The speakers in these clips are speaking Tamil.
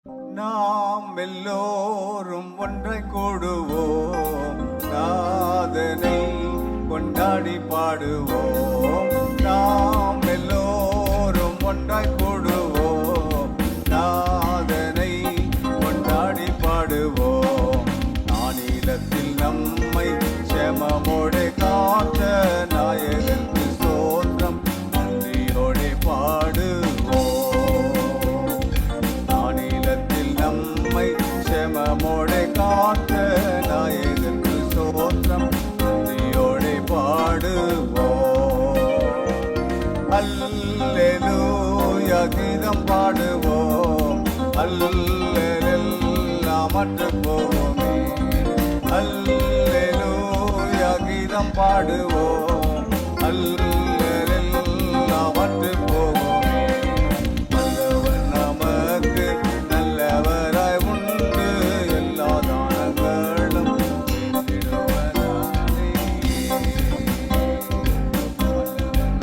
நாம் எல்லோரும் ஒன்றை கூடுவோம், நாதனை கொண்டாடி பாடுவோம். நாம் எல்லோரும் ஒன்றாய் கூடுவோம், நாதனை கொண்டாடி பாடுவோம். நானிலத்தில் நம்மை செமமோடு காத்த நாயகனுக்கு ஸ்தோத்திரம் நன்றியோடு பாடுவோம். நானிலத்தில் நம்மை செமமோடு காத்த நாயகனுக்கு ஸ்தோத்திரம் நன்றியோடு பாடுவோம். அல்லேலூயா கீதம் பாடுவோம், அல்லேலூயா மற்ற போவோமே. அல்லேலூயா கீதம் பாடுவோம், அல்லேலூயா மற்ற போவோமே. நல்லவர் நமக்கு நல்லவராய் உண்டு, எல்லா தானங்களும்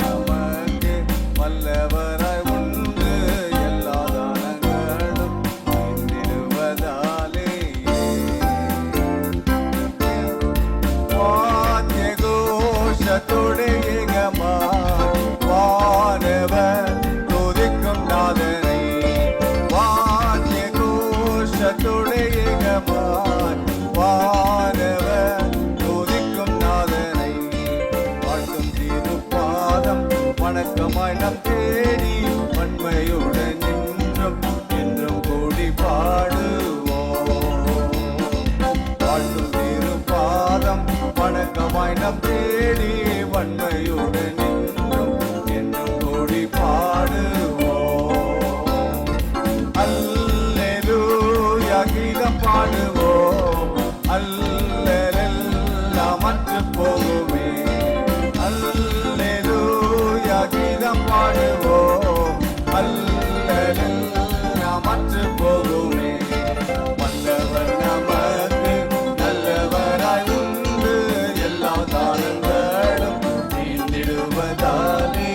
நமக்கு வல்லவராய் உண்டு, எல்லா தானங்களும் நிறுவதாலே. வாத்திய கோஷத்தோடு ஏகமாய் வானவர் துதிக்கும் நாதனை. வாத்திய கோஷத்தோடு ஏகமாய் வானவர் துதிக்கும் நாதனை. வாழ்த்தும் திருப்பாதம் வணக்கமாய் நம் தேடி வன்மையுடன் நின்றும் என்றும் கூடி பாடுவோம். வாழ்த்தும் திருப்பாதம் வணக்கமாய் நம் தேடி வன்மையுடன் நின்றும் என்றும் கூடி பாடுவோம். அல்லேலூயா கீதம் பாடுவோம், அல்லேலூயா மற்ற போகுமே. அல்லேலூயா கீதம் பாடுவோம், அல்லேலூயா மற்ற போகுமே. வல்லவர் நமக்கு நல்லவராய் உண்டு, எல்லா தானங்களும் நீந்திடுவதாலே.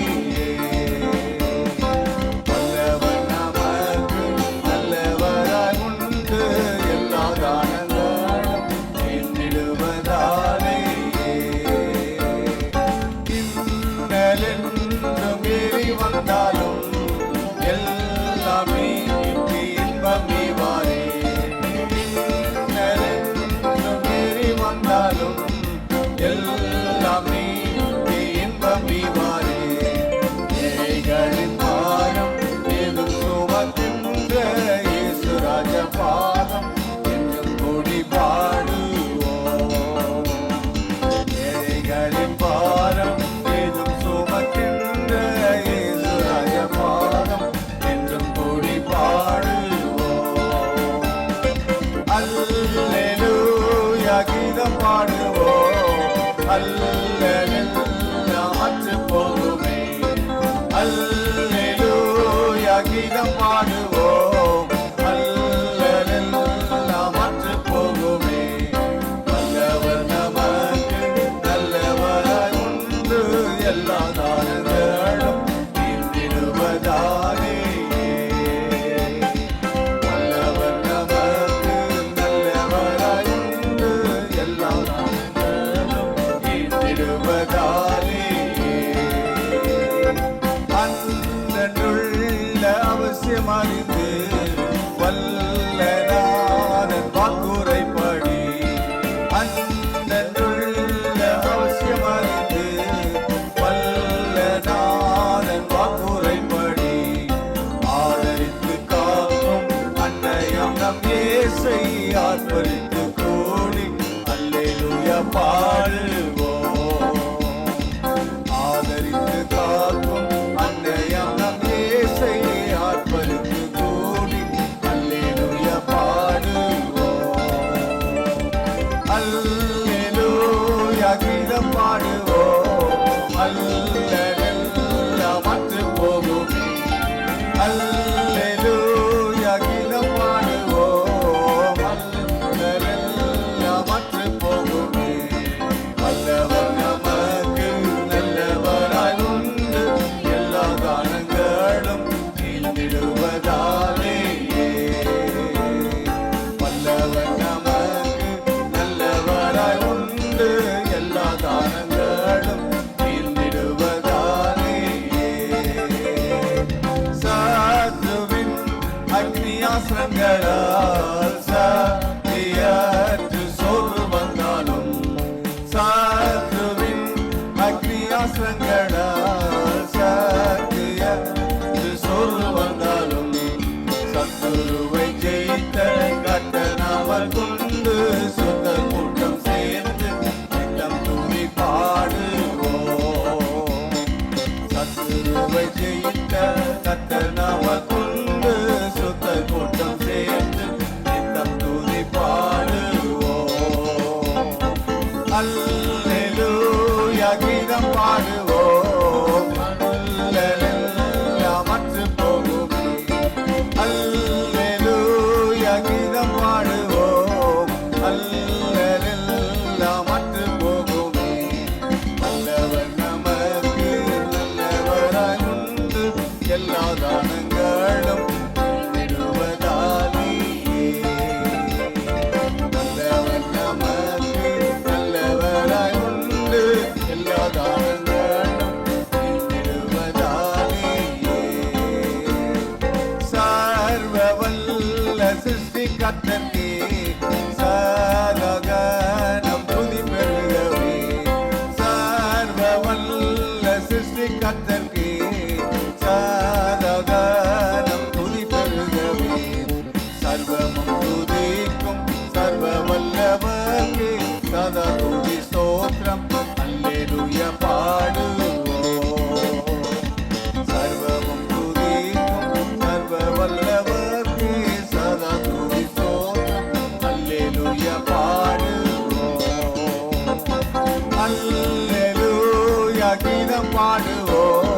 வல்லவர் நமக்கு நல்லவராய் உண்டு, எல்லா தானங்களும் நீந்திடுவதாலே. இன்னலென்றும் ஏறி வந்தாலும் எல்லாமே இன்பம் நீவாரே. இன்னலென்றும் ஏறி வந்தாலும் எல்லாமே இன்பம் நீவாரே. ஏழைகளின் பாரம் ஏதும் சுமக்கின்ற இயேசு ராஜ பாதம் என்றும் கூடி பாடுவோம். ஏழைகளின் பாரம் ஏதும் சுமக்கின்ற இயேசு ராஜ பாதம் என்றும் கூடி பாடுவோம். அல்லேலூயா கீதம் பாடுவோம், அல்லேலூயா மற்ற போகுமே. அல்லேலூயா கீதம் பாடுவோம், அல்லேலூயா மற்ற போகுமே. வல்லவர் நமக்கு நல்லவராய் உண்டு, எல்லா தானங்களும் நீந்திடுவதாலே. வல்லவர் நமக்கு நல்லவராய் உண்டு, எல்லா தானங்களும் நீந்திடுவதாலே. அன்றன்றுள்ள அவசியம் அறிந்து வல்லநாதன் வாக்குரைப்படி. அன்றன்றுள்ள அவசியம் அறிந்து வல்லநாதன் வாக்குரைப்படி. ஆதரித்து காக்கும் அன்னையம் நம் இயேசை ஆர்ப்பரித்து கூடி அல்லேலூயா பாடுவோம். ஆதரித்து காக்கும் அன்னையம் நம் இயேசை ஆர்ப்பரித்து கூடி அஸ்திராசங்களால் சக்திய சோர்வு வந்தாலும் சத்துருவை ஜெயித்த கர்த்தனாவர் கொண்டு சொந்த கூட்டம் சேர்ந்து நித்தம் துதி பாடுவோம். சத்துருவை ஜெயித்த கர்த்தனாவர் கொண்டு சொந்த கூட்டம் சேர்ந்து நித்தம் துதி பாடுவோம். அல்லேலூயா கீதம் பாடுவோம். அல்லேலூயா மற்ற போகுமே. அல்லேலூயா கீதம் பாடுவோம். அல்லேலூயா மற்ற போகுமே. நல்லவர் நமக்கு நல்லவராய் உண்டு எல்லா தானங்களும் விடுவதாலேயே. நல்லவர் நமக்கு நல்லவராய் உண்டு எல்லா தானங்களும் விடுவதாலேயே. சர்வ வல்ல சிருஷ்டிகர்த்தர்க்கே சதகனம் துதி பெருகவே. சர்வ வல்ல சிருஷ்டிகர்த்தர்க்கே சதகனம் துதி பெருகவே. சர்வமும் துதிக்கும் சர்வ வல்லவர்க்கே சதா துதி ஸ்தோத்திரம் அல்லேலூயா பாடுவோம். சர்வமும் துதிக்கும் சர்வ வல்லவர்க்கே சதா துதி ஸ்தோத்திரம் அல்லேலூயா பாடுவோம். அல்லேலூயா கீதம் பாடுவோம்.